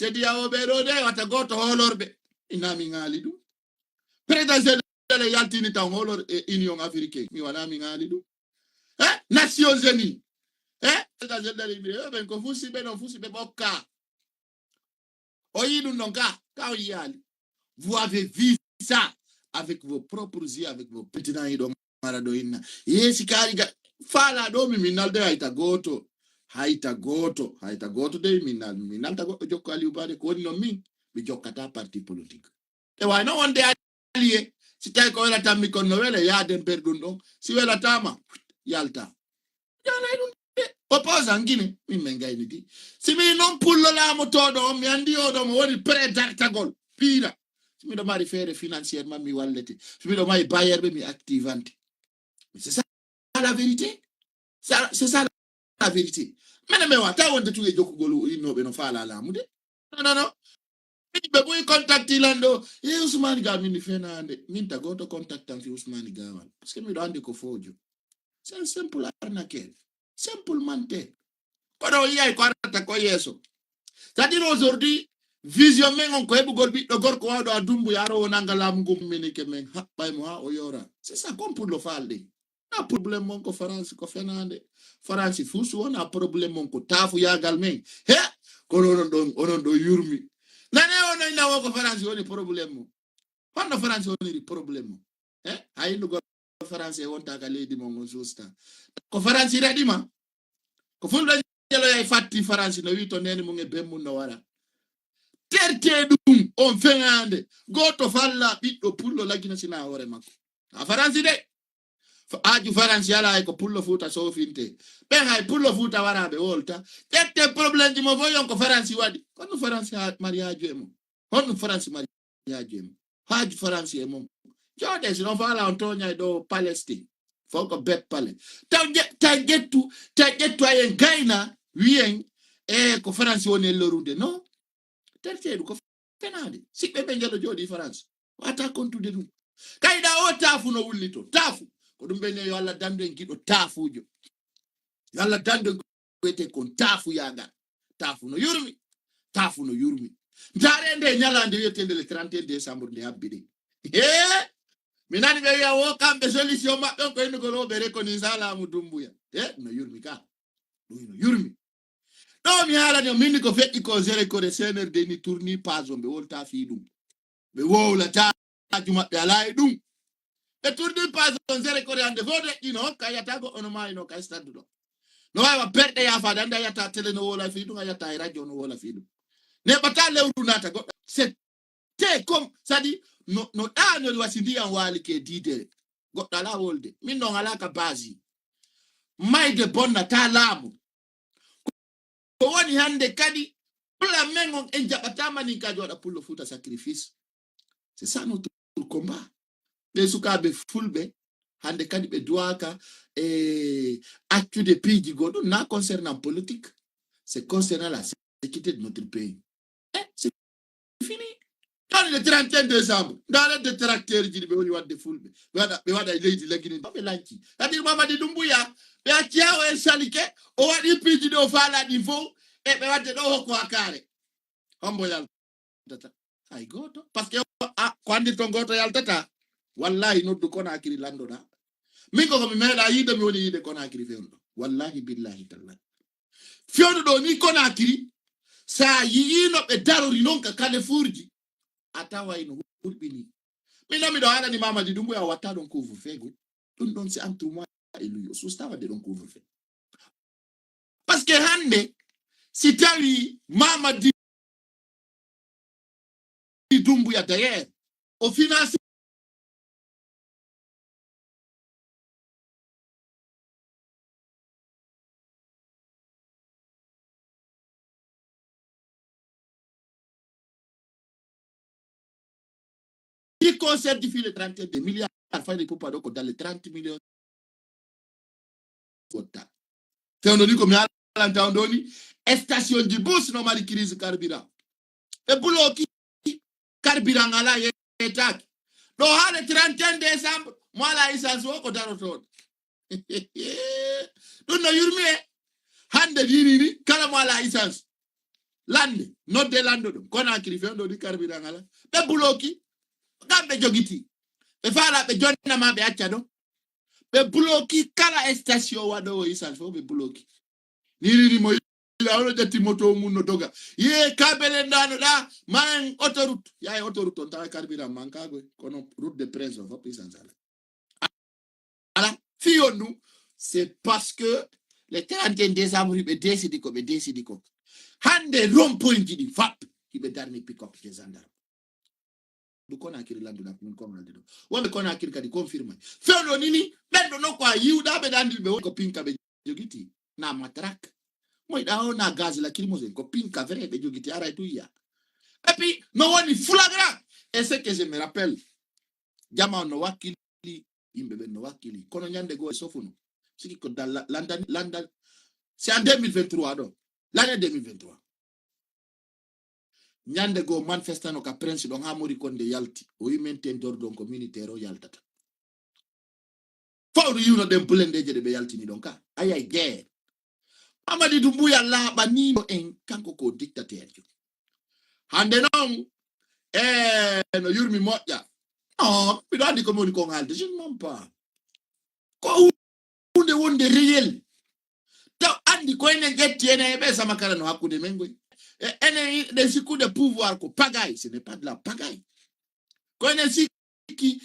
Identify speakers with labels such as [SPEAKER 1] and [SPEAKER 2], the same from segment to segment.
[SPEAKER 1] sedi ya obero de wata goto holorbe inami ngali dum président de yaltini tan holor union africaine mi wana mi ngali dum Nations Unies président de l'Union ben ko fusi be non fusi be bokka oyidum non ka yali vous avez vu ça avec vos propres yeux avec vos petits dents ido marado inna yesi kariga fala do mi minalde haita goto de minal ta goto jokko ali ubade ko no min bi jokkata parti politique e way no wonde allié si tay ko wala tammi kon no wele ya den perdun don si wela tama yalta yana dum oppose angine mi mengay ni di si mi non pullo la mo todo mi andi o do mo woni prédactagol pira si mi do mari faire financièrement mi wallete si mi do mai bayer be mi activante mais c'est ça la vérité c'est ça la vérité mena me wata wonde tuge jokkugol inobe no fala la mude non be boy contact ilando Ousmane Ga min fenande min ta goto contact am fi Ousmane Ga wal parce que mi do andi ko fojo c'est un simple arnaqueur simple menteur kodo yai ko arata ko yeso c'est-à-dire aujourd'hui vision men on ko hebugol bi do gorko wawdo adumbu yaro wonanga lam ngum minike men habbay mo ha o yora c'est ça comme pour le falde na problème mon ko France ko fenande France fusu wona problème mon ko tafu yagal men ko onon do yurmi nane ono ina ko France woni problème mo hono France woni problème mo hay no France wonta ka leydi mon justa ko France radima ko fuldo jelo yay fatti France no wi to neni mo ngebe mun no wara terte dum on fenande goto falla biddo pullo lagina sina hore makko a France de aju France yala ko pullo futa so finte be hay pullo futa warabe wolta tette problème di mo voyon ko France wadi kono France mariage mo hono France mariage mo haji France e mo jode si non fala Antonia do Palestine foko bet pale tagetu ay gaina wien ko France woni lorude no terte ko fenade si be ngelo jodi France wata kontude dum kayda o tafu no wullito tafu ko dum bene yo Allah dando en gido tafujo yalla dando wete kon tafu yaga tafu no yurmi ndare nde nyalande yetende le 31 décembre de habbide minani be ya wo kambe solution ma don ko ino lo bere ko ni sala mu dumbuya no yurmi ka no yurmi do mi hala no min ko feddi ko zere ko de sener de ni tourni pazo be wolta fi dum be wowla ta juma be ala dum e tourni pazo zere ko de ande fode ino kayata go ono ma ino ka stade do no wa perde ya fa danda yata tele no wola fi dum yata radio no wola fi dum ne bata lewru nata go c'est comme ça dit no no wasindi an wali ke dide go dala wolde min no alaka bazi mai de bonna ta lamu ko woni hande kadi pula mengo en jabatama ni ka joda pullo futa sacrifice c'est ça notre combat les sukabe fulbe hande kadi be doaka actu de pays du godo na concernant politique c'est concernant la sécurité de notre pays c'est fini. Dans le 31 décembre, dans le détracteur, il dit que vous avez fulbe. Vous avez dit que vous avez lanchi. C'est-à-dire, maman dit Dumbuya, vous avez dit que vous avez salike, vous avez dit que vous avez dit que vous avez dit que vous avez dit Homboyal tata. Ay goto. Parce que quand il goto yal tata, wallahi no du kona akiri lando da. Mingo ko mi meda yide mi woni yide kona akiri fewndo. Wallahi billahi taala. Fewndo do ni kona akiri sa yino be darori non ka kale furji. Atawa ino hulbini mina mi do ala ni mama di dumbu ya wata don couvre feu don si entre moi et lui so stava de don couvre feu parce que hande si tawi mama di dumbu ya derrière au final il certifie les 32 milliards fallait pour pas donc dans les 30 millions c'est on dit comme ya l'entendoni station du bus no mari crise carburant e bloqué carburant ala yetak do hale 31 décembre moi la essence ko daroton do no yurmi hande dini kala moi la essence lande nodde lando dum Conakry fendo di carburant ngala be bloki gambe jogiti be fala be jonna ma be acca do be bloki kala station wado isal fo be bloki ni mo la ono jatti moto mun no doga ye kabele ndano da man autoroute ya autoroute on ta carburant manka go kono route de prince of puissance ala fionu c'est parce que le 31 décembre be décidi ko hande rompoint di fap ibe darni pick up des gendarmes du Conakry landu na mun ko ngalde do wonbe Conakry kadi confirmer feno nini bendo no kwa yiuda be dandil be ko pinka be jogiti na matrak moy dawo na gaz la kilimosen ko pinka vrai be jogiti ara tout ya et puis no woni flagrant et ce que je me rappelle jama no wakili imbe be no wakili kono nyande go sofuno siki ko dans London c'est en 2023 do l'année 2023 nyande go manifestant ka prince don hamori konde yalti o yimenten dor don ko militaire o yaltata fawru yuno dem bulendeje de be yalti ni donc ayay guerre Mamadi Doumbouya la banino en kanko ko dictateur hande non no yurmi moƴƴa non mi do andi ko moni ko ngalde je ne mens pas ko hunde wonde réel taw andi ko enen jetti ene be sama kala no hakkude men goy ene des siku de pouvoir ko pagaille ce n'est pas de la pagaille ko enen siki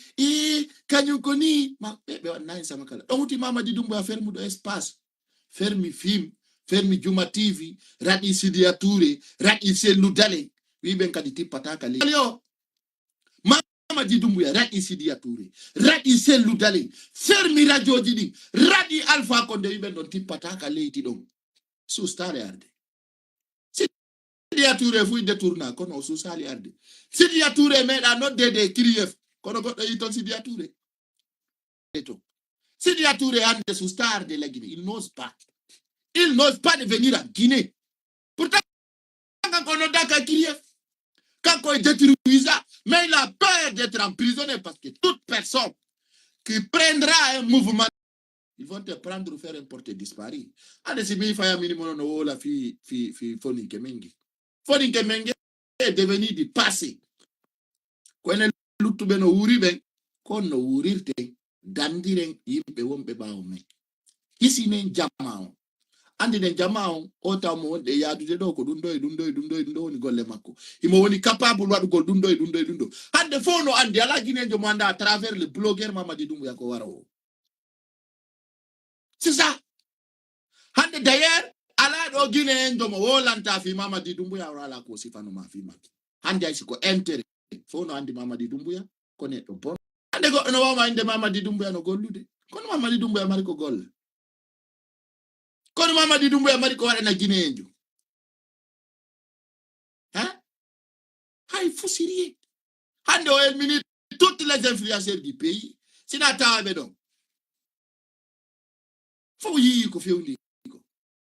[SPEAKER 1] kanyu ko ni ma be wonna sama kala donc uti Mamadi Doumbouya ferme do espace fermi film fermi Juma TV radi Sidia Touré radi Sellou Dale wi ben kadi tipataka le yo Mamadi Doumbouya radi Sidia Touré radi Sellou Dale fermi radio jidi radi Alpha Condé wi ben don tipataka leyti don su stare arde Sidia Touré fu détourna kono su sali arde Sidia Touré meda no dede krief kono goddo yiton Sidia Touré eto Sidia Touré ande su star de la Guinée il n'ose pas de venir à Guinée pourtant quand on a Kiev quand on est détruit ça mais il a peur d'être emprisonné parce que toute personne qui prendra un mouvement ils vont te prendre ou faire un porté disparu ade si mi faya minimum no la fi Foninke Mengi est devenu du passé ko en lutube no wuri ben kon no wurirte dandiren yimbe wombe baawo men isinen jamao andi den jamao ota mo wonde yaadude do ko dundo woni golle makko imo woni capable wadugol dundo hande fo no andi ala Guinéjo mo anda à travers le blogueur Mamadi Doumbouya ko wara o c'est ça hande d'ailleurs ala do Guinéjo mo wolanta fi Mamadi Doumbouya wala ko sifano ma fi makki hande ay ko intérêt fo no andi Mamadi Doumbouya ko ne do bon hande go no wama inde Mamadi Doumbouya no gollude kono Mamadi Doumbouya mari ko golle kono Mamadi Doumbouya mari ko wada na Guinéjo hein hay fusirier hande o éliminer toutes les influenceurs du pays sina tawabe don fo yi ko fewndi ko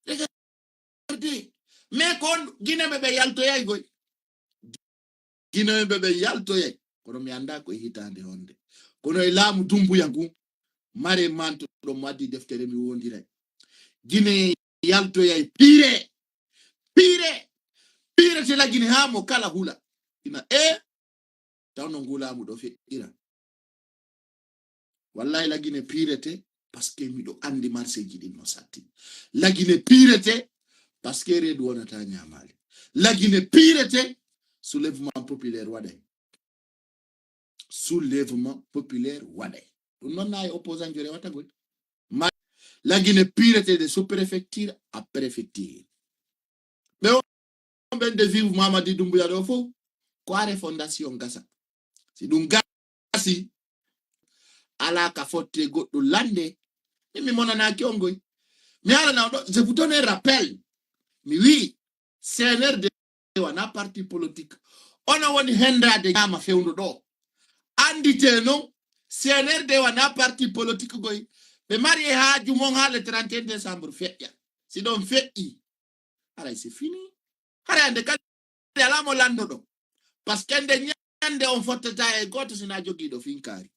[SPEAKER 1] regardez mais kon Guinée bebe yalto yay goy Guinée bebe yalto yay kono mi anda ko hitande honde kono e laamu Doumbouya ngu mare manto do madi deftere mi wondire Guinée yalto yay pire c'est la Guinée ha mo kala hula ina tawno ngula mu do fe ira wallahi la Guinée pirete parce que mi do andi marché jidi no satti la Guinée pirete parce que redu wonata nyamale la Guinée pirete soulèvement populaire wade non nay opposant jore wata goy la Guinée pirete de sous-préfecture à préfecture mais on ben de vivre Mamadi Doumbouya do fo quoi fondation gasa si dum gasi ala ka fotte goddo lande mi monana kiongoy mi ala na je vous donne un rappel mais oui CNRD wana parti politique ona woni hendade nyama fewndo do andite non CNRD wana parti politique goy be mari haaju mon ha le 31 décembre feƴƴa si don feƴƴi ara c'est fini hara ande kala ala mo lando do parce que nde nyande on fottata e goto sina jogido finkari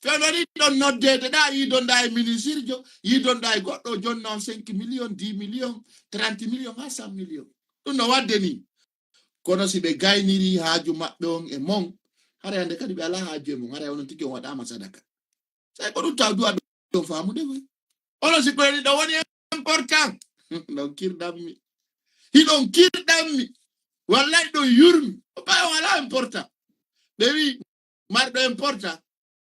[SPEAKER 1] fenori don nodde da yi don da e ministre yi don da e goddo jonnon 5 millions 10 millions 30 millions 100 millions ɗum no wadde ni kono si ɓe gayniri haaju maɓɓe on e mon hara hande kadi ɓe ala haaju e mon hara onon tigi on waɗama sadaka sai ko ɗum taw duwa ɗon famude koy onon si koyni ɗo woni important ɗon kirɗammi hiɗon kirɗammi wallay ɗon yurmi o ɓay on ala important ɓe wi marɗo important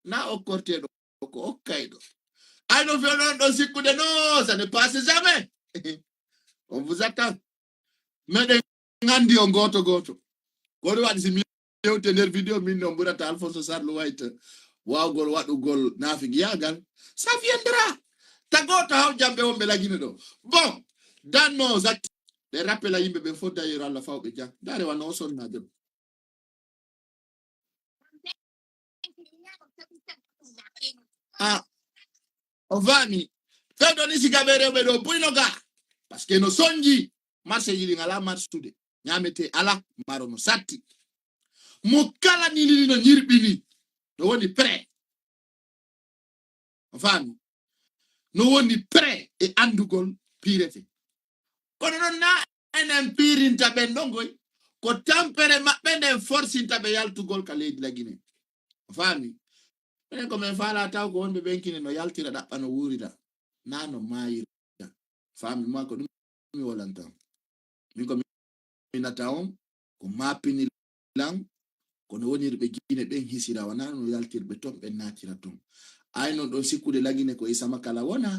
[SPEAKER 1] na okkorteɗo ko okkayɗo ay no few non ɗon sikkude no ça ne passe jamais on vous attend meɗen gandi on goto kono waɗi si mi yewte nder vidéo min non ɓurata Alphonse Sarr wayta wawgol waɗugol naafigi yagal ça viendra tagoto haw jamɓe wonɓe lagine ɗo bon dans actes ɓe rappela yimɓe ɓe fof d'ailleurs Allah fawɓe jang dare wanno o sonnaɓe o fami fewɗo ni sigaɓe rewɓe ɗo buyno ga par ce que no sonji marché ji ɗin ala marsude ñamete ala maro no satti mo kala ni lili no ñirɓini no woni prêt o fami no woni prêt e andugol pirete kono noon na enen pirinta ɓen ɗo goy ko tampere maɓɓe nden forcinta ɓe yaltugol ka leydi lagine o fami enen ko min faala taw ko wonɓe ɓenkine no yaltira ɗaɓɓa no wurira na no mayira fami ma ko ɗum mi wolanta min ko minata on ko mapini lan kono wonirɓe gine ɓen hisira wana no yaltirɓe ton ɓe natira ton ay non ɗon sikkude lagine ko e sama kala wona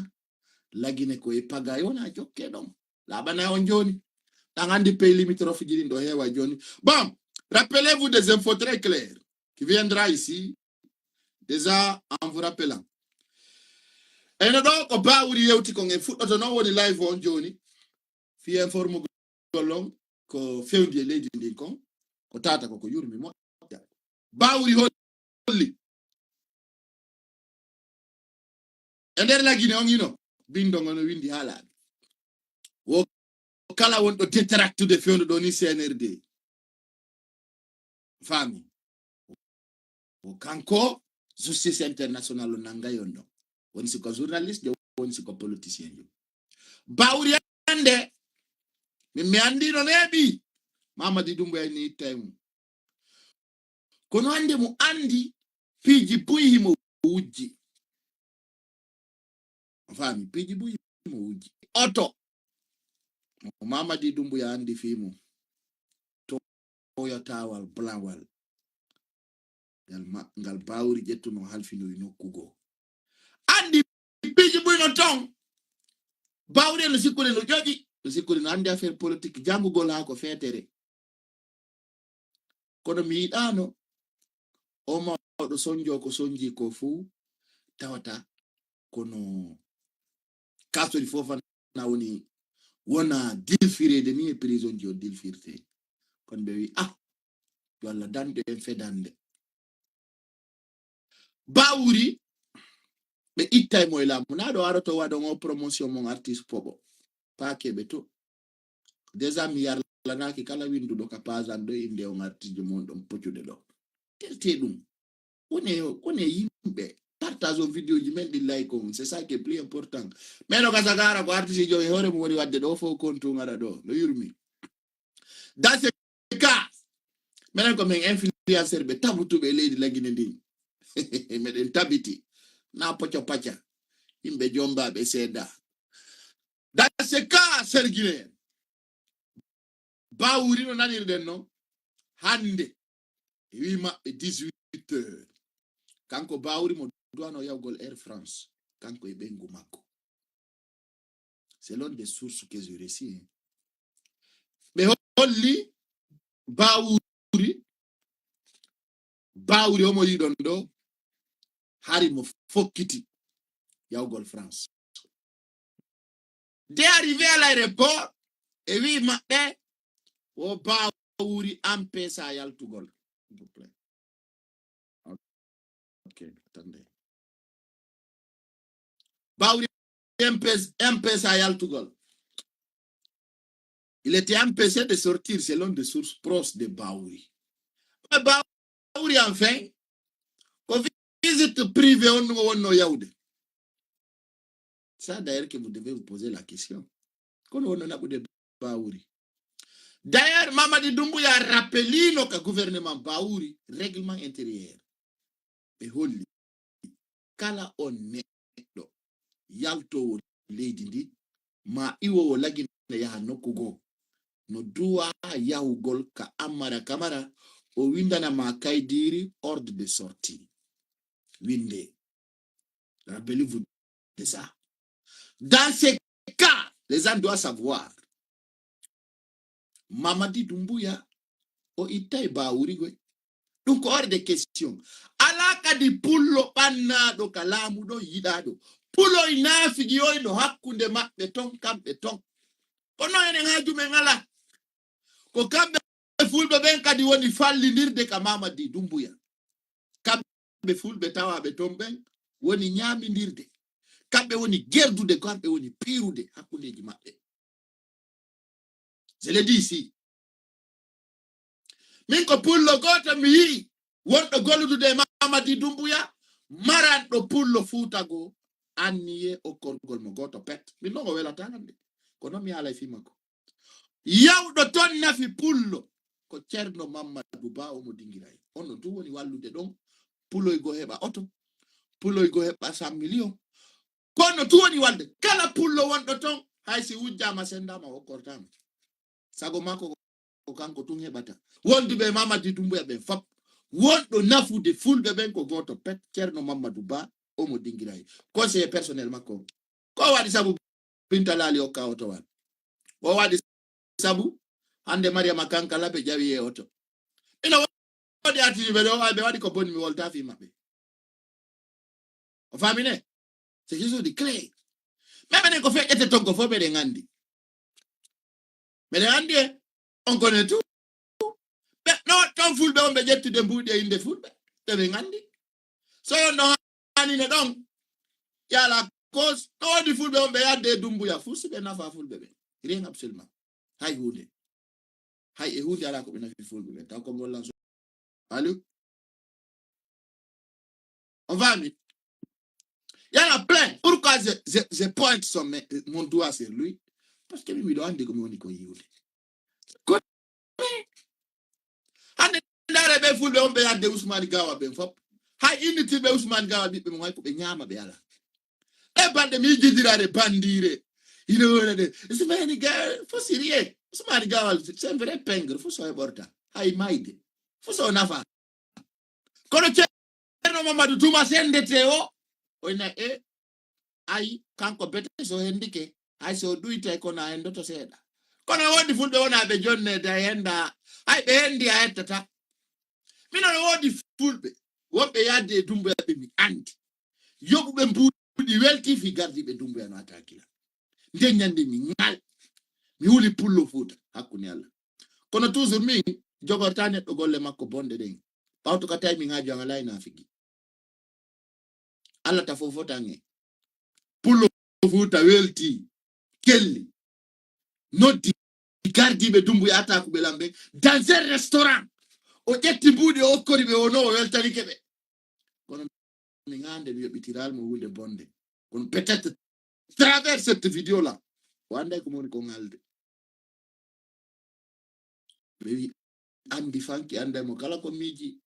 [SPEAKER 1] lagine ko e paga wona jokke ɗon laɓana on joni ɗan andi pays limitrophe ji ɗin ɗo hewa joni bon rappelez-vous des infos très claires qui viendra ici déjà en vous rappelant eno ɗo ko bawri yewti kon e fuɗɗoto noon woni live on joni fi informe gollon ko fewndi e leydi ndin kon ko tata koko yurmi moƴƴa bawri holli e nder lagine on ino bindo ngono windi ha laaɓi wo kala wonɗo détractude fewndo ɗo ni CNRD fami o kanko justice international o nangayon ɗo woni siko journaliste woni siko politicien jo bawri ande mi andi no neeɓi Mamadi Doumbouya ni ittay mum kono ande mo andi piiji buyi himo wujji fami piiji buyi himo wujji oto Mamadi Doumbouya andi fimo toyotawal blanwal ngal bawri ƴettuno halfinoyi nokkugo andi piiji buyi no ton bawri no sikkude no joƴi no sikkude no andi affaire politique jangugol ha ko feetere kono mi yiɗano o mawɗo sonjo ko sonji ko fuu tawata kono kastori fofana woni wona dilfirede ni e prison ji o dilfirte kono ɓe wi yo Allah danɗo en fedande bawri ɓe ittay mo e laamu na ɗo aroto waɗon o promotion mon artiste poɓo pakeɓe to déjà mi yarlanaki kala winduɗo ka pasan ɗo inde on artiste mon ɗon poccuɗe ɗo telte ɗum wone yimɓe partage on vidéo ji men ɗi like on c'est ça qui est plus important mais no kasagara ko artiste jo e hoore mum woni wadde ɗo fof kontu ngaɗa ɗo no yurmi dans ce cas minen ko min influenceur ɓe tabutuɓe e leydi lagine ndin meɗen tabiti na pocco pacca yimɓe jombaɓe seeda dans ce cas serguine bawri no nanirɗen no hande wi maɓɓe 18h kanko bawri mo duwano yawgol Air France kanko e ɓengu makko selon des sources que je récite ɓe holli bawri omo yiɗon ɗo hari mo fokkiti yawgol France dès arrivé à l'aéroport e wi maɓɓe o bawri ampesa yaltugol s'il vous plaît. Ok, attendez. Bawri empêcha yaltugol. Il était empêché de sortir selon des sources proches de Bawri. Mais Bawri enfin, qu'on visite privée on yaude. Ça d'ailleurs que vous devez vous poser la question. Quand on a de Bawri. D'ailleurs, Mamadi Doumbouya a rappelé que le gouvernement Baouri, règlement intérieur, et holli, kala on neɗɗo yalto leydi ndi, ma iwo lagina yaha nokkugo, no duwa yahugol ka Amara Kamara, o windana ma kaydiri ordre de sortie. Winde. Rappelez-vous de ça. Dans ces cas, les gens doivent savoir, Mamadi Doumbouya, o itai Baouri gwe. Donc, hors de question. Alaka di pullo panna do kalamu do yidado. Pullo inafigi yo no hakunde maɓɓe ton kamɓe ton. Kono enen haju men ala. Ko kamɓe fulɓe ɓen kadi woni fallinirde ka Mamadi Doumbouya. Kamɓe fulɓe tawaɓe ton ɓen woni ñamindirde. Kamɓe woni gerdude, kamɓe woni pirude hakkundeji maɓɓe. Je le dis ici. Min ko pullo goto mi yi wonɗo golludude Mamadi Doumbouya maranɗo pullo Fuutago anniye o korgol mo goto pet. Min non o welata hande kono mi ala e fi makko. Yawɗo ton nafi pullo ko Ceerno Mamadou Ba omo dingiray. Onno du woni wallude ɗon puloygo heɓa oto, puloygo heɓa 100 million. Kono tu woni walde kala pullo wonɗo ton haysi wujjama sendama o kortama. Sago makko ko kanko tun heɓata. Wondi ɓe Mamadi Doumbouya ɓen fop wonɗo nafude fulɓe ɓen ko goto pet Ceerno Mamadou Ba omo dingiray. Conseiller personnel makko ko waɗi sabu Binta Lali hokka oto wan. O waɗi sabu hande Mariama Kankala ɓe ƴawi e oto. Ina waɗi artiji ɓe ɗo ɓe waɗi ko bonni mi wolta fi maɓɓe. O famine? C'est quelque de clair. Même enen ko feƴƴete ton ko fof ɓeɗen andi. Meɗen andi e on connaît tout. No ton fulɓe on ɓe ƴettude mbuɗi e inde fulɓe ɓeɓen andi. So no hanine ɗon yala cause no wodi fulɓe on ɓe yadde e Doumbouya fuu si ɓe nafa fulɓe ɓe. Rien absolument. Hay hunde. Hay e hunde ala ko ɓe nafi fulɓe ɓe. Taw ko mollan so. Allô? On va vite. Il y en a plein. Pourquoi je pointe mon doigt sur lui? Parce que lui, il doit dire comment on y est. Hande ndare be fulbe on be yadde Ousmane Gawa ben fop. Hay initi be Ousmane Gawa bi be mo hay ko be nyama be ala. E bande mi jidirare bandire. Il est de Ousmane Gawa, faut sérieux. Ousmane Gawa, c'est un vrai pingre, faut so borta. Hay maide. Faut so nafa. Kono Ceerno Mamadou Touma sendete o oyna e ay kanko bete so hendike ay so duite ko na endoto seeda. Kono wodi fulbe wona be jonne da henda ay be hendi a hettata. Mino wodi fulbe wonbe yadde Doumbouya be mi andi. Yoɓuɓe mbuɗi welti fi gardi ɓe Doumbouya no atakila. Nde nyande mi ngal mi wuli pullo Fuuta hakkunde Allah. Kono toujours min jogorta neɗɗo golle makko bonde ɗen. Ɓawto ka tawi min haaju an alay nafigi. Allah ta fofo tange. Pullo Fuuta welti kelli noddi gardiɓe Doumbouya atakuɓe lamɓe dans un restaurant o ƴetti mbuɗi o okkori ɓe wono o weltanike ɓe. Kono min hande mi yoɓitiral mo wulde bonde. Kono peut-être travers cette vidéo là o anday ko moni ko ngalde. Ɓe wi andi fanki anday mo kala ko miji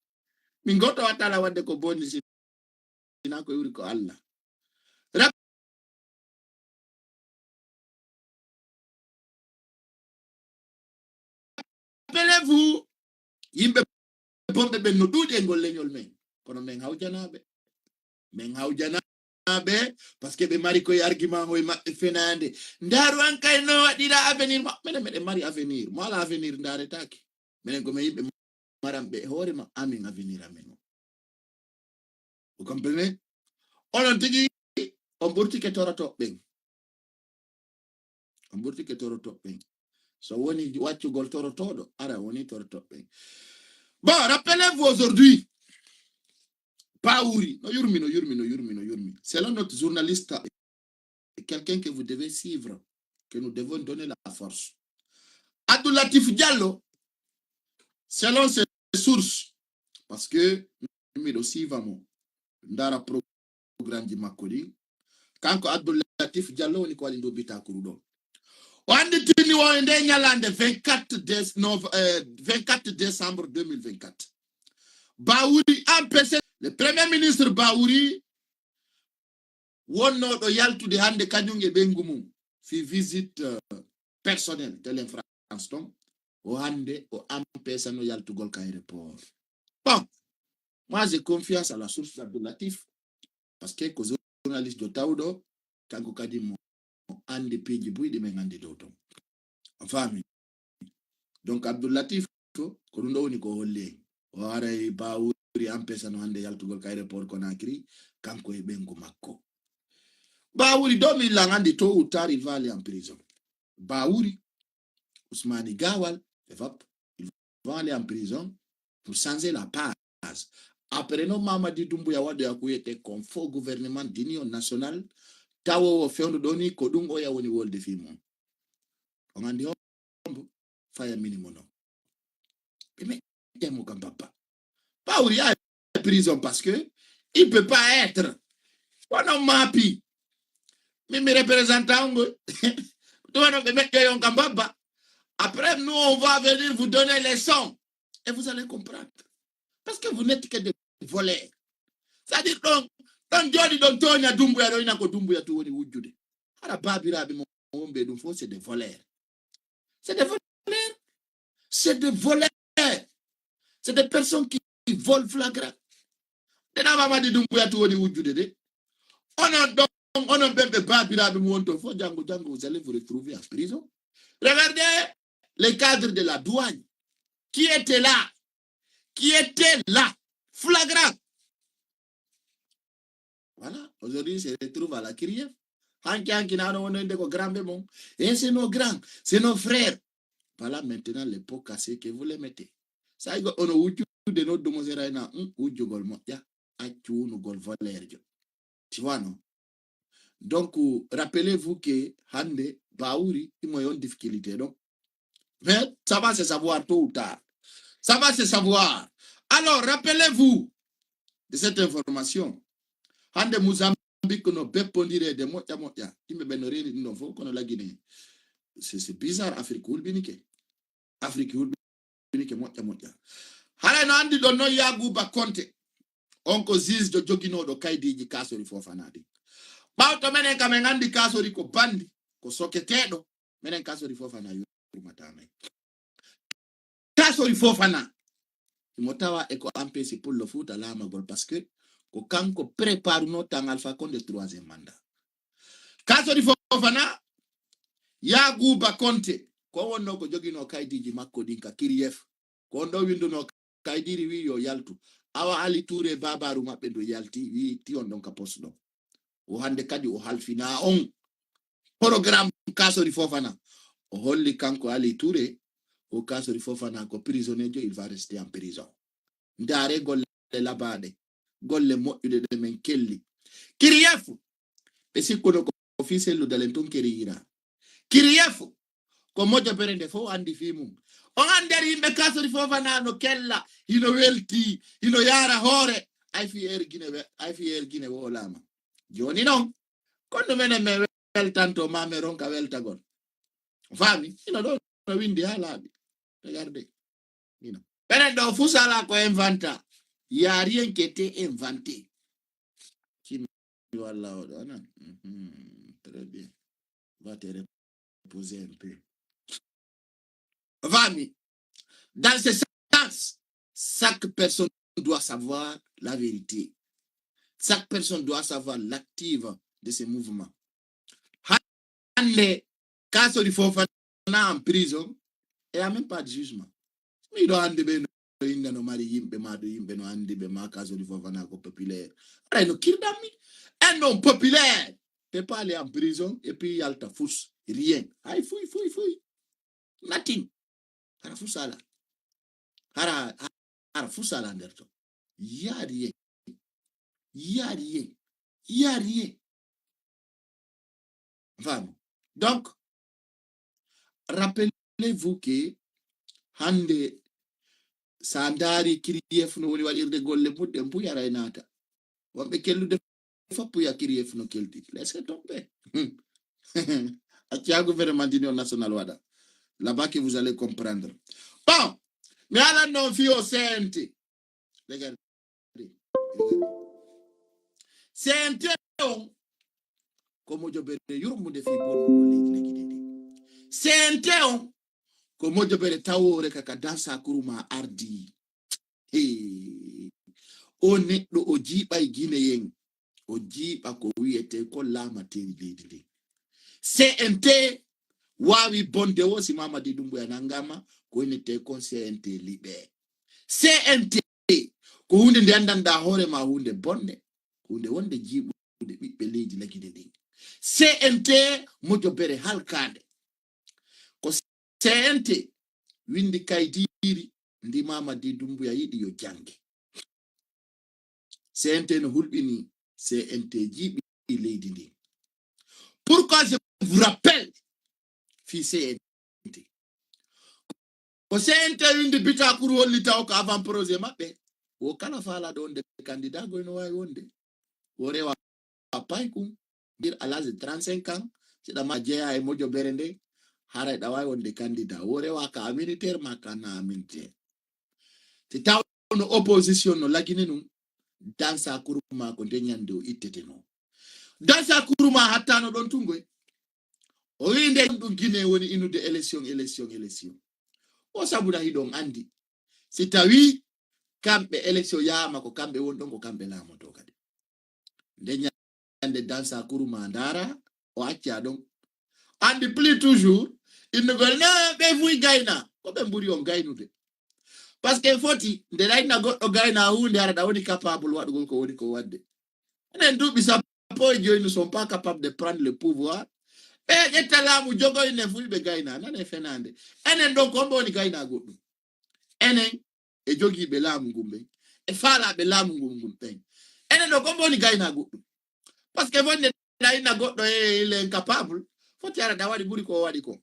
[SPEAKER 1] min goto wattala wadde ko bonni sina ko yuri ko Allah. Rappelez-vous yimɓe bonɓe ɓen no ɗuuɗi e ngol leñol men kono men hawjanaɓe parce que ɓe mari koye argument hoye maɓɓe fenande ndaru an kay no waɗira avenir ma minen meɗen mari avenir mo ala avenir ndaretake minen komin yimɓe maranɓe hoore ma amin avenir amen o. Vous comprenez? Onon tigi on ɓurti ke torotoɓe ɓen on ɓurti ke torotoɓe ɓen so woni waccugol torotoɗo ara woni torotoɓe ɓen. Bon, rappelez-vous aujourd'hui Baouri, no yurmi. Selon notre journaliste, quelqu'un que vous devez suivre, que nous devons donner la force. Abdou Latif Diallo, selon ses sources, parce que nous aussi vamos dans le programme de Makodi, quand Abdou Latif Diallo on est quoi l'indo bita kurudo. Wande tini wa ende nyalande 24 décembre 2024. Baouri empêché le premier ministre Baouri wonno do yaltude hande kanyunge bengumu fi visite personnelle de l'infrastructure donc o hande o empêché no yaltugol ka aéroport. Bon, moi j'ai confiance à la source d'Abdoulatif parce que ko journaliste de Taudo kanko kadi mo ande peji buyde men ande doto. Fami. Donc Abdoulatif ko dum do woni ko holle o aray Baouri empêché no hande yaltugol ka aéroport Conakry kanko e bengu makko. Baouri 2000 tôt ou tard il va aller en prison. Baouri Ousmane Gawal il va aller en prison pour changer la base. Après no Mamadi Doumbouya wade akuyete comme faux gouvernement d'union nationale tawo fewndo doni ko dum o yawoni wolde fi mon. On andi hombo faya minimum non. Mais temo comme papa. Baouri a prison parce que il peut pas être on mapi. Mais mes représentants après nous on va venir vous donner les sons et vous allez comprendre parce que vous n'êtes que des voleurs. C'est-à-dire donc jodi don tonya Doumbouya do ina ko Doumbouya to woni wujjude ara babirabe mo ombe dum fo c'est des voleurs. C'est des voleurs. C'est des voleurs. C'est des personnes qui volent flagrant. Dena Mamadi Doumbouya to woni wujjude de on a bébé babirabe mo wonto fo jango vous allez vous retrouver en prison. Regardez les cadres de la douane qui étaient là, flagrant. Voilà, aujourd'hui, ils se retrouvent à la Kiriev. Et c'est nos grands, c'est nos frères. Voilà maintenant les pots cassés que vous les mettez. Ça, on a eu de notre demoiselle, tu vois, non? Donc, rappelez-vous que Hande, Baouri, ils ont une difficulté, non? Mais ça va se savoir tôt ou tard. Ça va se savoir. Alors, rappelez-vous de cette information. Hande Mozambique, no bepondire de motia. Il me benori no fo kono la Guinée. C'est bizarre, Afrique ulbinike. Afrique ulbinike motia. Hala no andi do no Yaguba Conte. Onko ziz do jogino do kaidiji kaso ri fofanadi. Bauto menen kamengandi kaso ri ko bandi ko soketedo menen kaso ri fofana yuru matana. Kaso ri fofana. Motawa eko empêché pour le foot à la magol parce que quand on prépare notre Alpha Condé 3e mandat. Kaso di Fofana Yaguba Conte ko wonno ko jogino kaydiji makko dinka Kiriev ko ndo windo no kaydiri wi yo yaltu awa Ali Touré babaru mabbe do yalti wi ti on don ka posto o hande kadi o halfina on programme Kaso di Fofana o holli kanko Ali Touré o Kaso di Fofana ko prisonnier il va rester en prison. Ndare golle labade golle moƴƴude de men kelli Kiriev be sikkono ko officiel de l'enton kerira Kiriev ko mojo berende fo andi fi mum on andari yimbe Kaso di Fofana no kella hino welti hino yara hore ay fi ergine wo lama joni non kono menen me weltanto mame ronka weltagon fami hino do no windi halabi regardez hino benen do fusala ko inventa. Il n'y a rien qui était inventé. Voilà, très bien. Va te reposer un peu. Vami. Dans ce sens, chaque personne doit savoir la vérité. Chaque personne doit savoir l'active de ce mouvement. Hande, Kaso di Fofana en prison, il n'y a même pas de jugement. Il doit inda no mari yimbe mado yimbe no andi be ma Kaso di Fofana ko populaire ay no kirdami un homme populaire peut pas aller en prison et puis yalta fous rien ay fouy nothing hara fusala hara fusala nderto ya rien vraiment. Donc rappelez-vous que hande Sandari Kiriev no woni wadirde golle mudde mbuyara e nata wambe kellude foppu ya Kiriev no kelti laisse tomber a gouvernement d'union nationale wada. Là-bas que vous allez comprendre. Bon, mais à la non fio CNT. Regardez. CNT comme je bere yurmu de fi bonno ko legi. CNT comme je bere tawore kaka dansa kuruma ardi. O neɗɗo o jiiɓa e guinéen o jiiɓa ko wiyete ko laamateri leydi ndi CNT wawi bonde o si Mamadi Doumbouya nangama ko wonete kon CNT liɓe CNT ko hunde nde andanɗa hoore ma hunde bonde hunde wonde jiiɓude ɓiɓɓe leydi lagide ndi CNT mojo bere halkade ko CNT windi kaydiri ndi Mamadi Doumbouya yiɗi yo jange CNT no hulɓini CNT jiɓi leydi ndi. Pourquoi je vous rappelle fi CNT ko CNT windi bita kuru holli taw ko avant projet maɓɓe o kala faalaɗo wonde candidat goyno wawi wonde o rewa pay kum dir à l'âge de 35 ans siɗama jeeya e mojo bere nde haray ɗa wawi wonde candidat o rewa ka militaire ma kana militaire si taw no opposition no lagine num dansa kuruma ko ndenyande o ittete no dansa kuruma hatta no don tungoy o winde dum Guinée woni inude élection o sabuda hidon andi si tawi kambe élection yaama ko kambe wondon ko kambe laamoto kadi ndenyande dansa kuruma ndara o acca don andi plus toujours innugol na be fuy gayna ko be mburi on gaynude parce que foti nde rayna goddo gayna hunde ara da woni capable wadugol ko woni ko wadde enen dubi sappo e joyi ne sont pas capables de prendre le pouvoir e ƴettalamu jogoyne fulɓe gayna nane fenande enen ɗon ko woni gayna goɗɗum enen e jogiiɓe laamu ngun ɓen e faalaɓe laamu ngun ɓen enen ɗo ko woni gayna goɗɗum par ce que fonde rayna goɗɗo e il est incapable foti ara da waɗi ɓuri ko waɗi ko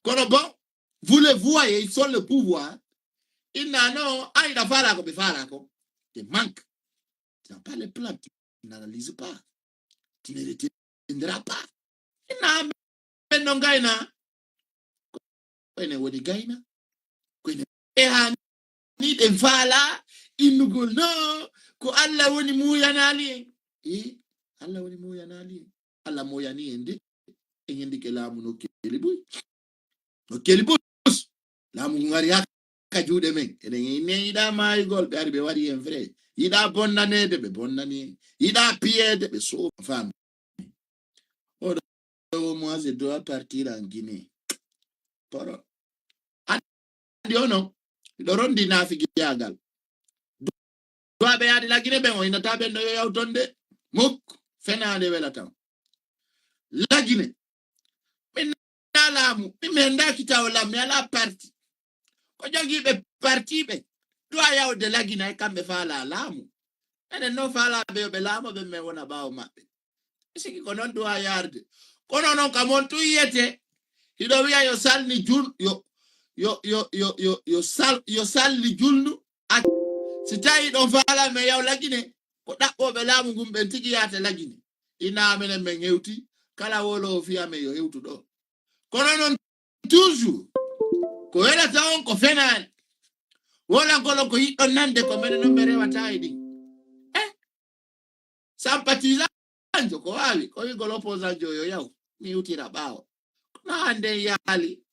[SPEAKER 1] kono bon vous le voyez ils sont le pouvoir inna no ayɗa faala ko ɓe faala ko te manque tu n'as pas les plans tu n'analyses pas tu ne retiendras pas inna ɓen no gayna koyne woni gayna koyne e hani ɗen faala innugol no ko Allah woni muyanali en Allah woni muyanali en Allah moyani en de en hendi ke laamu no keli buy laamu ngari hakka juuɗe men enen ne yiɗa maayigol ɓe ari ɓe wari en vrai yiɗa bonnanede ɓe bonnani en yiɗa piyede ɓe so femme moi je dois partir en Guinée poro andi ono ɗo rondi naafigi yagal doaɓe yaadi lagine ɓen o inata ɓen ɗo yo yawtonde muk fenande wela tan lagine min na laamu min mi hendaki taw lam mi ala parti ko jogiiɓe parti ɓe doa yawde lagina e kamɓe faala laamu enen no faalaɓe yoɓe laamo ɓen min wona ɓaawo maɓɓe sigi ko noon doa yarde kono noon kam on tu yiyete hiɗo wiya yo salni jul yo salli julnu si tawi ɗon faala men yaw lagine ko ɗaɓɓoɓe laamu ngun ɓen tigi yaate lagine ina menen men hewti kala wolo fiya men yo hewtu ɗo kono noon toujours ko welata on ko fenani wolagolo ko yiɗɗon nande ko menen noon ɓe rewata e ɗi sympathisant ko wawi ko wigol opposant jo yo yaw mi hewtira ɓaawo kono hande yaali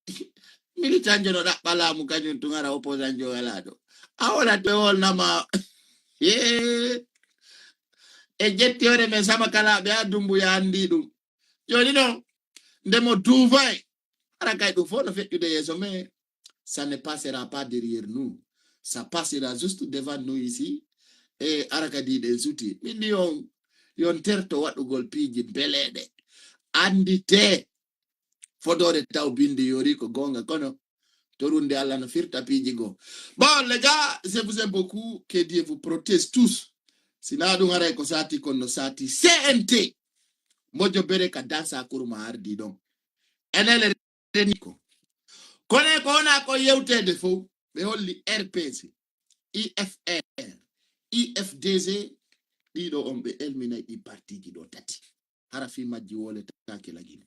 [SPEAKER 1] militant jo no ɗaɓɓa laamu kañum tun ara opposant jo wala ɗo a wolat ɓe wolnama e jetti hore men sama kalaɓe a Doumbouya andi ɗum joni noon ndemo duuvay ara kay ɗum fof no feƴƴude yeeso mais ça ne passera pas derrière nous ça passera juste devant nous ici e ara kadi ɗen suti minni yon terto waɗugol piiji beleɗe andite fodore taw binde yori ko gonga kono torunde Allah no firta piiji go bon les gars je vous aime beaucoup que Dieu vous protège tous sina ɗum haray ko sati kon no sati CNT mojo bere ka dansa kuruma ardi ɗon enele reniko kone ko wona ko yewtede fof ɓe holli RPC IFR IFDG ɗiɗo on ɓe elminay ɗi partiji ɗo tati hara fi majji wole take lagine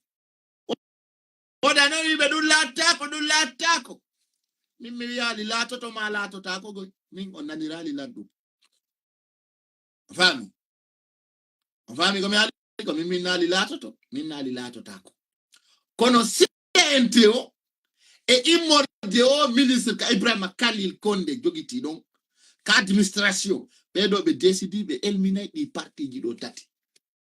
[SPEAKER 1] oda no yibe dun latako min mi yali lato to ma lato tako go min on nanirali laddu fami ko mi ali ko min nali lato to min nali lato tako kono CNTO e immorde o ministre ka Ibrahima Khalil Konde jogiti don ka administration be do be décidi be elminay di parti ji do tati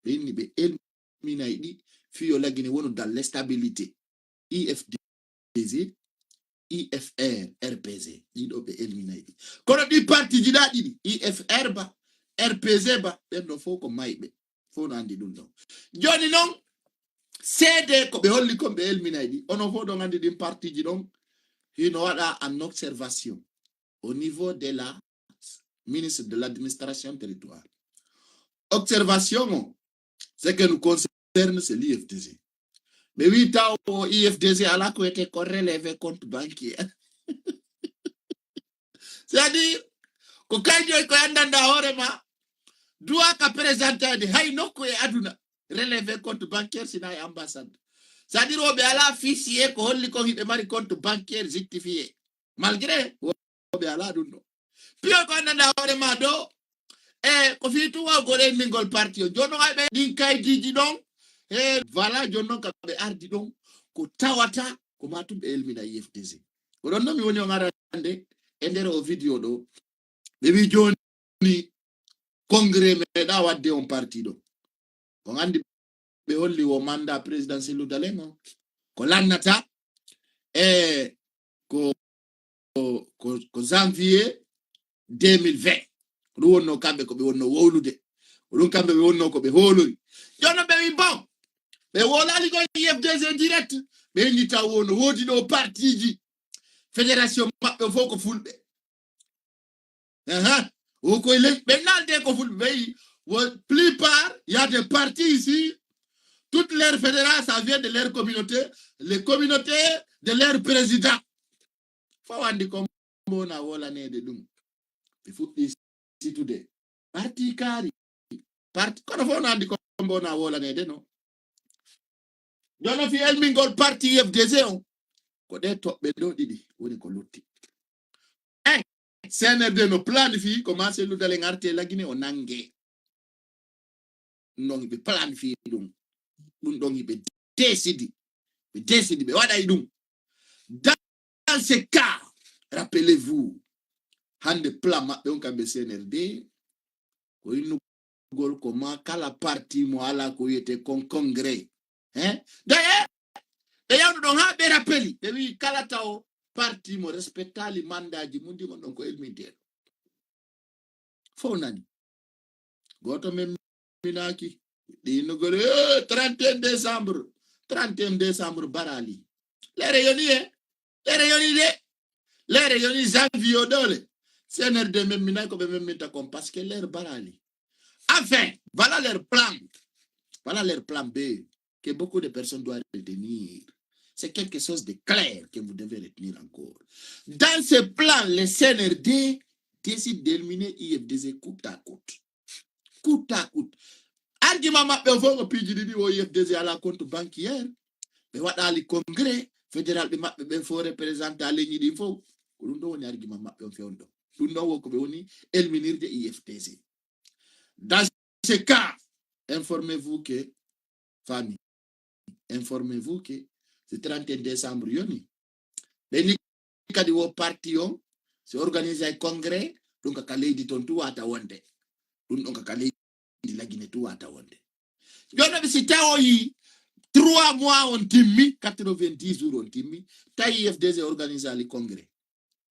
[SPEAKER 1] be ni be elminay di fiyo lagine wono dans l'instabilité IFDZ IFR RPZ di do be elminay di kono di parti ji da di IFR ba RPZ ba ben do fo ko maybe fo no andi dum don joni non cede ko be holli ko be elminay di ono fo do andi di parti ji don hino wada en observation au niveau de la ministre de l'administration territoriale. Observation, ce que nous concerne, c'est l'IFDZ. Mais oui, au IFDZ, à la côté, qu'on relève compte banquier. C'est-à-dire, quand il y a un horema, doit présenter des hainoko et aduna, relever compte bancaire, c'est dans l'ambassade. C'est-à-dire, on a la fichier, qu'on lit compte bancaire justifié. Malgré, on a la duno. Puis, quand on a horema do, ko fi tuwa gore ningol parti jono aybe din kay jiji don voilà jono ka be ardi don ko tawata ko matum be elmina IFDZ ko don mi woni ngarande endere o video do be wi joni congrès me da wadde on parti do ko ngandi be holli wo mandat présidentiel dalengo ko lannata ko janvier 2020 wonno kambe ko be wonno wowlude ɗum kambe be wonno ko be holori jono be wi bon be wolali ko IFDZ direct be ni taw wono wodi do partiji fédération mabbe fo ko fulbe o ko le be nalde ko fulbe be plupart il y a des partis ici toutes leurs fédérations ça vient de leur communauté les communautés de leur président fa wandi ko mona wola nede dum be fuɗɗi situde parti kari parti kono fo nandi ko mbona wola nede no jono fi elmingol parti IFDZ on ko de toɓɓe ɗo ɗiɗi woni ko lutti CNRD no planifi commencé ludale ngarte lagine o nangue non ɓe planifi ɗum ɗon ɓe décidi ɓe waɗay ɗum dans ce cas rappelez-vous hande plan maɓɓe on kamɓe CNRD ko innugol ko ma kala parti mo ala ko wiyete congrès d'ailleurs e yawno ɗon ha ɓe rappeli ɓe wi kala taw parti mo respectali mandaji mundi gon ɗon ko elminteɗo fo nani goto men minaki ɗinnugol 31 décembre barali lere yoni janvier dole CNRD même minay ko be même minta comme parce que leur barali enfin voilà leur plan B que beaucoup de personnes doivent retenir. C'est quelque chose de clair que vous devez retenir encore. Dans ce plan, le CNRD décide d'éliminer IFDZ coûte à coûte. Argument maɓɓe fo ko pijidi o IFDZ à la compte bancaire ɓe waɗali congrès fédéral ɓe maɓɓe ɓe fo représenté a leñi ɗi fof ko ɗum ɗo woni argument maɓɓe on fewno ɗo ɗum ɗon woni ko ɓe woni elminirde IFDZ. Dans ce cas, informez-vous que famille, informez-vous que ce 31 décembre yoni ɓe kadi wo parti on c'est organisé un congrès donc ka leydi ton tu wata wonde ɗum ɗon ka leydi lagine tu wata wonde jono ɓe si tawoyi 3 mois on timmi 90 jours on timmi tawi IFDZ organisé le congrès.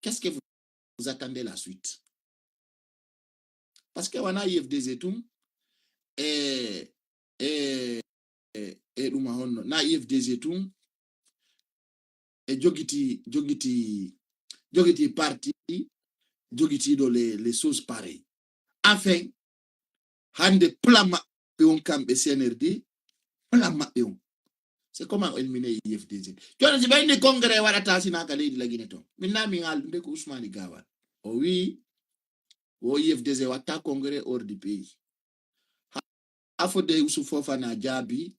[SPEAKER 1] Qu'est-ce que vous attendez la suite? Parce que wana IFDZ tum ɗum honno na IFDZ tum jogiti parti jogiti do les choses pareilles. Enfin hande plan maɓɓe on kamɓe CNRD plan maɓɓe on c'est comment éliminer IFDZ. Jono si ɓayni congrès waɗata sinaka leydi lagine ton min nami haaldude ko Ousmane Gawal o wi wo IFDZ watta congrès hors du pays. Afode Ousou Fofana jaabi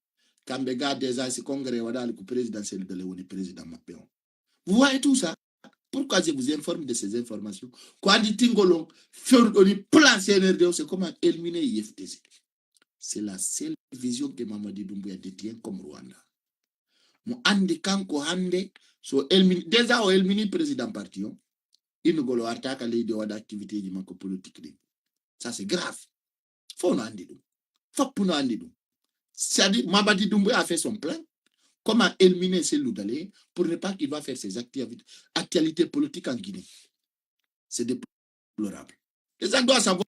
[SPEAKER 1] kambe ga déjà si congrès wadal ku présidentiel de le président Macron. Vous voyez tout ça? Pourquoi je vous informe de ces informations? Quand dit Tingolong, faire un plan CNRD, c'est comment éliminer IFTC. C'est la seule vision que Mamadi Doumbouya détient comme Rwanda. Mo andi kanko hande so elmini déjà o elmini président parti il ne golo artaka leydi wada activité ji makko politique de. Ça c'est grave. Faut no andi dum. Faut no andi dum. C'est-à-dire Mamadi Doumbouya a fait son plan. Comment éliminer ces loudalés pour ne pas qu'il va faire ses actualités politiques en Guinée. C'est déplorable. Les gens doivent savoir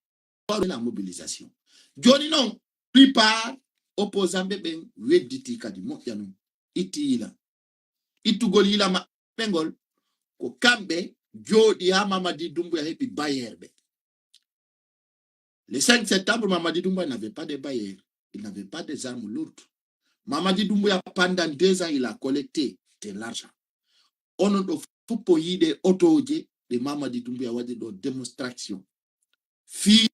[SPEAKER 1] la mobilisation. Johnny non, plupart opposants bébé, wediti kadi mo yanu, itiila. Itugoli la ma pengol, ko kambe, jodi ha Mamadi Doumbouya hepi bayerbe. Le 5 septembre, Mamadi Doumbouya n'avait pas de bayer. Il n'avait pas des armes lourdes. Mamadi Doumbouya, pendant 2 ans, il a collecté de l'argent. On a fait des autojes de Mamadi Doumbouya ou des démonstrations. Fi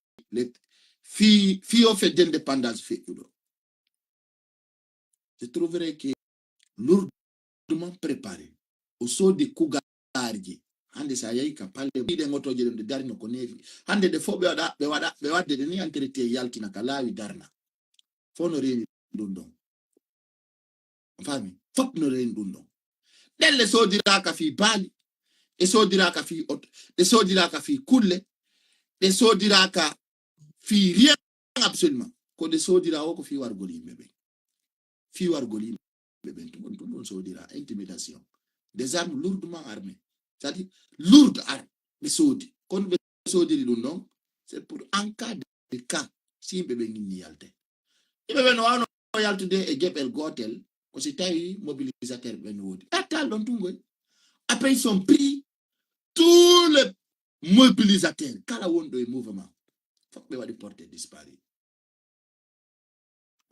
[SPEAKER 1] au fait d'indépendance fait. Je trouverais que lourdement préparé au saut de Kougardi. Hande sa yayi ka palle de ngotoje de darno ko nevi. Hande de fo be wada de ni entretien yalti na kalawi darna. Fo no reni dundon. Fami, fop no reni dundon. Delle so dira ka fi bali, e so dira ka fi ot, e so dira ka fi kulle, e so dira ka fi rien absolument. Ko de so dira o ko fi wargoli bebe. Fi wargoli bebe tout bon so dira intimidation. Des armes lourdement armées. C'est-à-dire lourdes armes de sodi. Quand be sodi dundon, c'est pour en cas de cas si bebe ni yalte. Bebe no ano yalte de e gebel gotel. Ko si tawi mobilisateur ben wodi atal don tungoy. Après ils sont pris tous les mobilisateurs kala wondo e mouvement faut be wadi porter disparu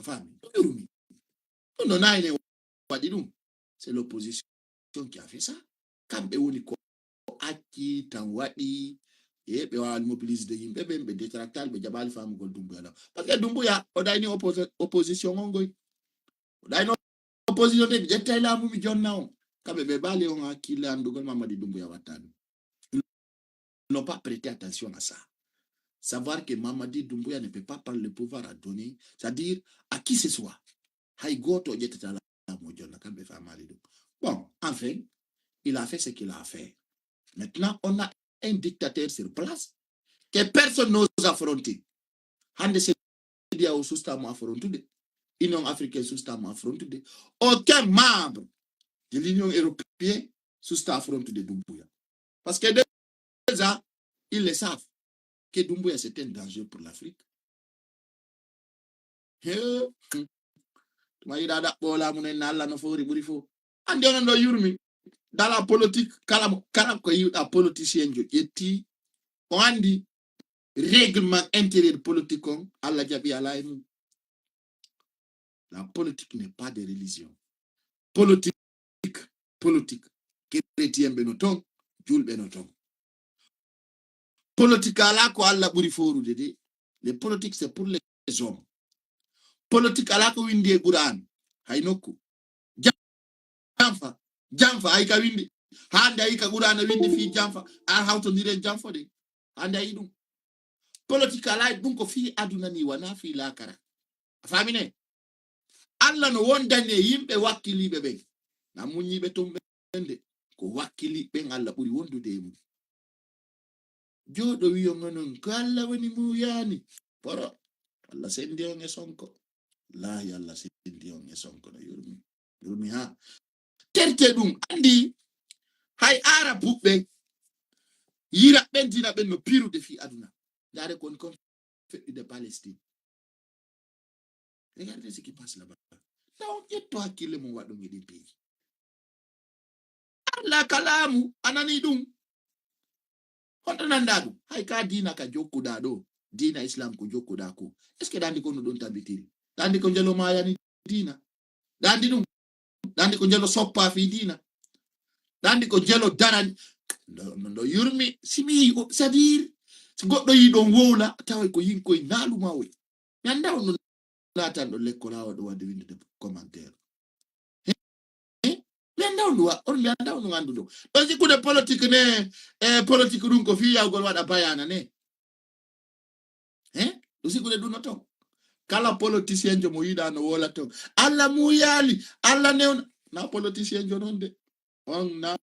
[SPEAKER 1] fami yurumi non naine wadi dum c'est l'opposition qui a fait ça kambe woni ko aki tan wadi e be wa mobiliser de yimbe be détractal be jabal fam gol Doumbouya parce que Doumbouya o dayni opposition ngoy o dayno opposition de jetta la mu mi jonna on kambe be bale on akila andugol Mamadi Doumbouya watani. Ils n'ont pas prêté attention à ça. Savoir que Mamadi Doumbouya ne peut pas prendre le pouvoir à donner, c'est-à-dire à qui ce soit. Bon, enfin, il a fait ce qu'il a fait. Maintenant, on a un dictateur sur place que personne n'ose affronter. L'Union africaine affronté. Aucun membre de l'Union européenne affronté de Doumbouya. Parce que déjà, ils le savent que Doumbouya c'est un danger pour l'Afrique. Dans la politique, la politicien, on dit règlement intérieur politique, la politique n'est pas de religion. Politique, chrétien benoton, Jules benoton. Politique à la quoi la buriforu de les politiques c'est pour les hommes. Politique à la ko windi Quran haynoku jamfa ay ka windi hande ay ka Quran windi fi jamfa a hawto dire jamfo de hande ay dum politique à la dum ko fi aduna ni wana fi la kara famine alla no wondane yimbe wakili bebe na munyibe tombe ko wakili be alla buri wondude mu jodo wiyo ngonon kala woni mu yani poro alla sendi on e sonko la yalla sendi on e sonko no yurmi ha terte dum andi hay ara bubbe yira bendina ben no piru de fi aduna dare kon de Palestine. Regardez ce qui passe là-bas. Donc et toi qui le mo wado ngi di pays alla kalamu anani dum Nandadu, haika dina ka joko dado, dina Islam ko joko dako. Est-ce que dandi kono don tabitiri? Dandi ko jelo maya ni dina. Dandi ko jelo soppa fi dina. Dandi ko jelo daran. No yurmi simi c'est-à-dire goddo yi don wola taw ko yinko nalu mawe. Yanda on natan do lekkola o do wadi winde commentaire on mi anda on gandudo do jikude politique ne politique dum ko fi yawgol wada bayana ne do jikude dum to kala politicien jo mo yida no wola to alla mu yali alla ne na politicien jo non de on na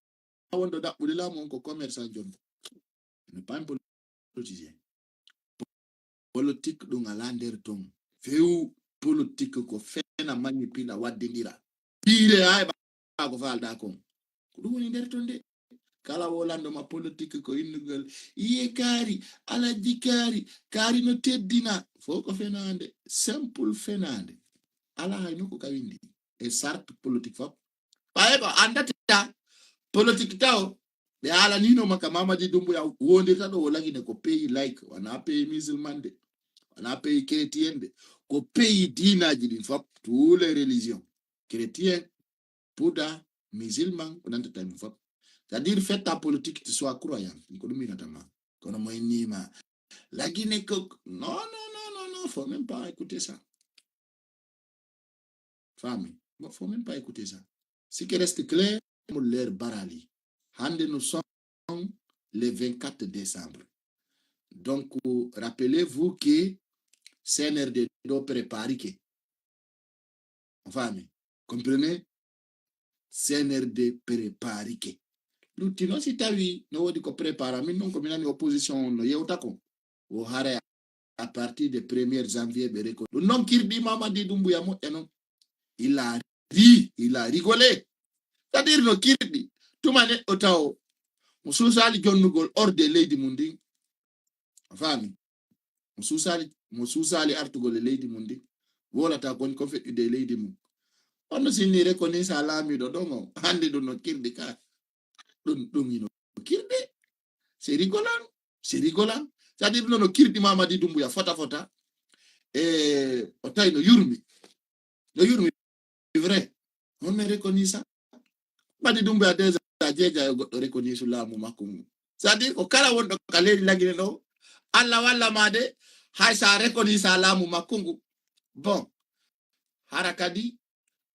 [SPEAKER 1] wondo da budila mon ko commerçant jo ne pas un politicien politique dum ala nder ton feu politique ko fena manipina waddindira pile ay ba ko falda ko dum woni nder ton de kala wolando ma politique ko innugol iye kari ala jikari kari no teddina foko fenande simple fenande ala hayno ko kawindi e sart politique fop baye ko andata politique taw be ala nino maka Mamadi Doumbouya wondirta do lagine ko pays like wana pays musulman de wana pays chrétien de ko pays dinaji din fop tous les religions chrétien Bouddha musulman on entata time fop. C'est-à-dire, faites ta politique, tu sois croyant. La Guinée, non, faut même pas écouter ça. Femme, faut même pas écouter ça. Ce qui reste clair, l'air barali. Hande nous sommes le 24 décembre. Donc, rappelez-vous que CNRD doit préparer que. Femme, comprenez? CNRD préparer que. Lutino si tawi no wodi ko prépara min non ko minani opposition no yewta ko o hare à partir de 1er janvier be reko non kirdi Mamadi Doumbouya mo eno il a rigolé, c'est-à-dire no kirdi tumane o taw mususali jonnugol orde leydi mundi fami mususali artugol leydi mundi wolata kon ko feddi de leydi mum on sinni reconnaitre sa lami do dongo hande do no kirdi ka kirdi c'est rigolant c'est-à-dire no kirdi Mamadi Doumbouya fota otay no yurmi vrai on me reconnaît ça Mamadi Doumbouya déjà jeja yo goddo reconnaît sur lamu makko c'est-à-dire ko kala wondo kale lagine no alla walla made hay sa reconnaît ça lamu makko bon harakadi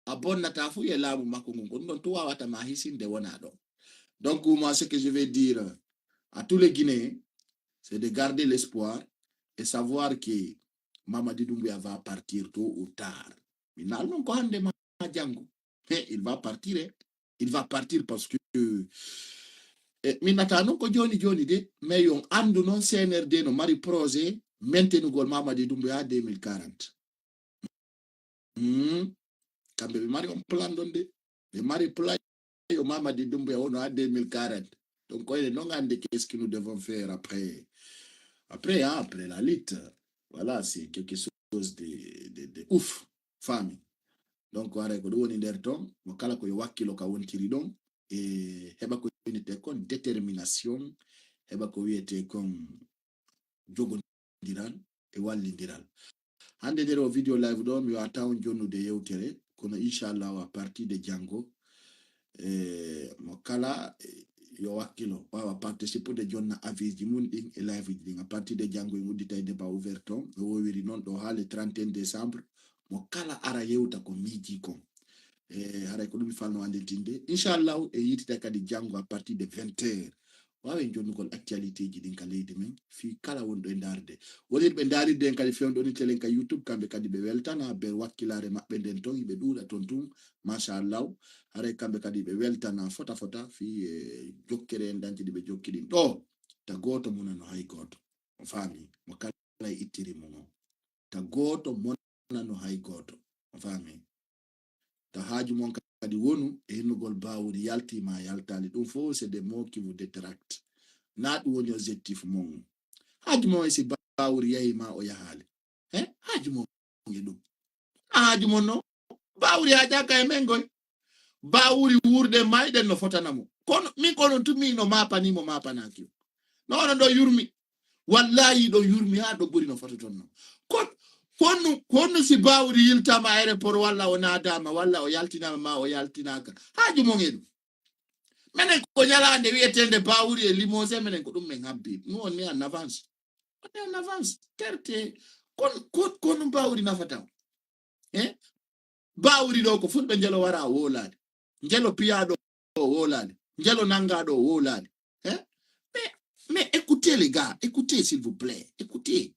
[SPEAKER 1] abonnata fu e lamu makko ko don to wawata ma hisinde wona do. Donc, moi, ce que je vais dire à tous les Guinéens, c'est de garder l'espoir et savoir que Mamadi Doumbouya va partir tôt ou tard. Il va partir. Il va partir parce que Minata non ko joni de mais yon andu non CNRD no mari projet maintenu gol Mamadi Doumbouya 2040. Kambe be mari on plan don de be mari plan yo Mamadi Doumbouya on a 2040. Donc non qu'est-ce que nous devons faire après la lutte. Voilà, c'est quelque chose de ouf famille. Donc wara ko do woni der ton mo kala ko wakilo ka wontiri don e heba ko unité kon détermination heba ko wiete kon jogondiral e wallindiral. Hande der o video live do mi wata on jonnude yewtere kono inshallah à partir de Django mo kala yo wakilo wawa participer de jonna avis di mun din e live din à partir de Django ngudita débat ouvert ton o wiri non do ha le 31 décembre mo kala ara yewta ko miji kon hara ko dum falno andintinde inshallah e yitita kadi Django à partir de 20h wawe jonnugol actualité ji din ka leydi men fi kala wondo e darde woni be daride en kadi fewndo ni telen ka YouTube kambe kadi be weltana be wakkilare mabbe den ton be duula ton tum machallah hare kambe kadi be weltana fota fi jokkere en danti be jokkidin do ta goto munano hay goto fami mo kala ittiri mo ta goto monano hay goto fami ta haaju mon kadi wonu e hennugol bawuri yaltima yaltali dum fo c'est des mots qui vous détractent na du woni objectif mon haaju mon si bawuri yayima o yahale haaju mon ngedum haaju mon no bawuri haja kay mengoy bawuri wurde mayden no fotanamo kono mi kono tumi no mapani mo mapanaki no do yurmi wallahi do yurmi ha do buri no fototon no kono si bawri yiltama aéroport walla o nadama walla o yaltinama ma o yaltinaka haaju mo ngedum menen ko nyalande wietende bawri e limose menen ko dum men habbi non ni en avance terte kon bawri nafata Bawri do ko fulbe njelo wara wolade. Njelo piado wolade. Njelo nangado wolade. Mais écoutez les gars, écoutez s'il vous plaît, écoutez.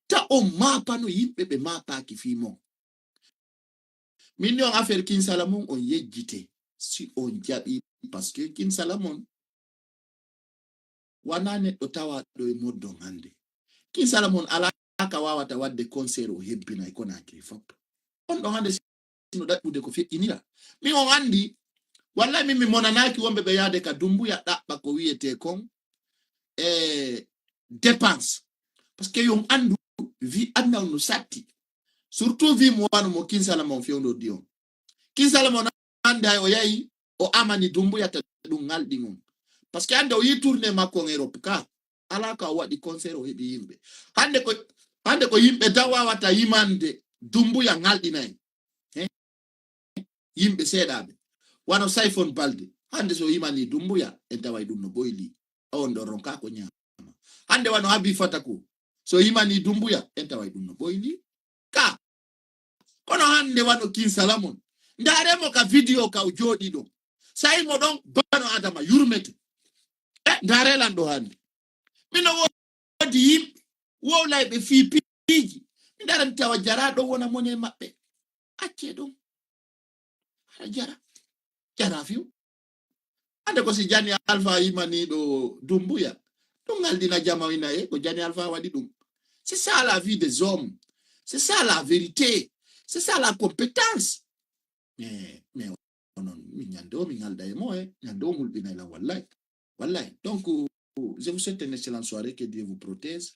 [SPEAKER 1] Ta o mapa no yimbe mapa ki fimo. Million affaire King Salomon on yejite si on jabi parce que King Salomon wanane otawa do moddo hande. King Salomon ala aka wawata wadde concert o hebbina ko na fop. On do hande sino dadbude ko fi inira. Mi on andi wallahi mimi monanaki wombe be yade ka dumbuya dabba ko wiyete kon dépense parce que yon andu vi adna no satti surtout vi mo wanu mo King Salomon fiondo dion King Salomon anda o yayi o amani dumbuya ta dum ngaldi mum parce que anda o yi tourner makko en Europe ka ala ka wadi concert o hebi yimbe hande ko yimbe dawa wata yimande dumbuya ngaldi nay yimbe sedabe wano Siphon Balde hande so yimani dumbuya en tawa dum no boyli on do ronka ko nyama hande wano Habi Fataku so yimani dumbuya en tawa dum no boyli ka kono hande wano King Salomon ndaremo ka video ka ujodi do sai mo don bano adama yurmete ndare lando hande mino wodi yim wo lay be fi piji ndare tawa jara do wona mone mabbe acce dum jara fiu ande ko si Jani Alpha yimani do dumbuya dongal dina jama ina ko Jani Alpha wadi dum. C'est ça la vie des hommes, c'est ça la vérité, c'est ça la compétence. Mais non nyando mi ngalda e mo nyando mulbina la wallahi donc je vous souhaite une excellente soirée, que Dieu vous protège.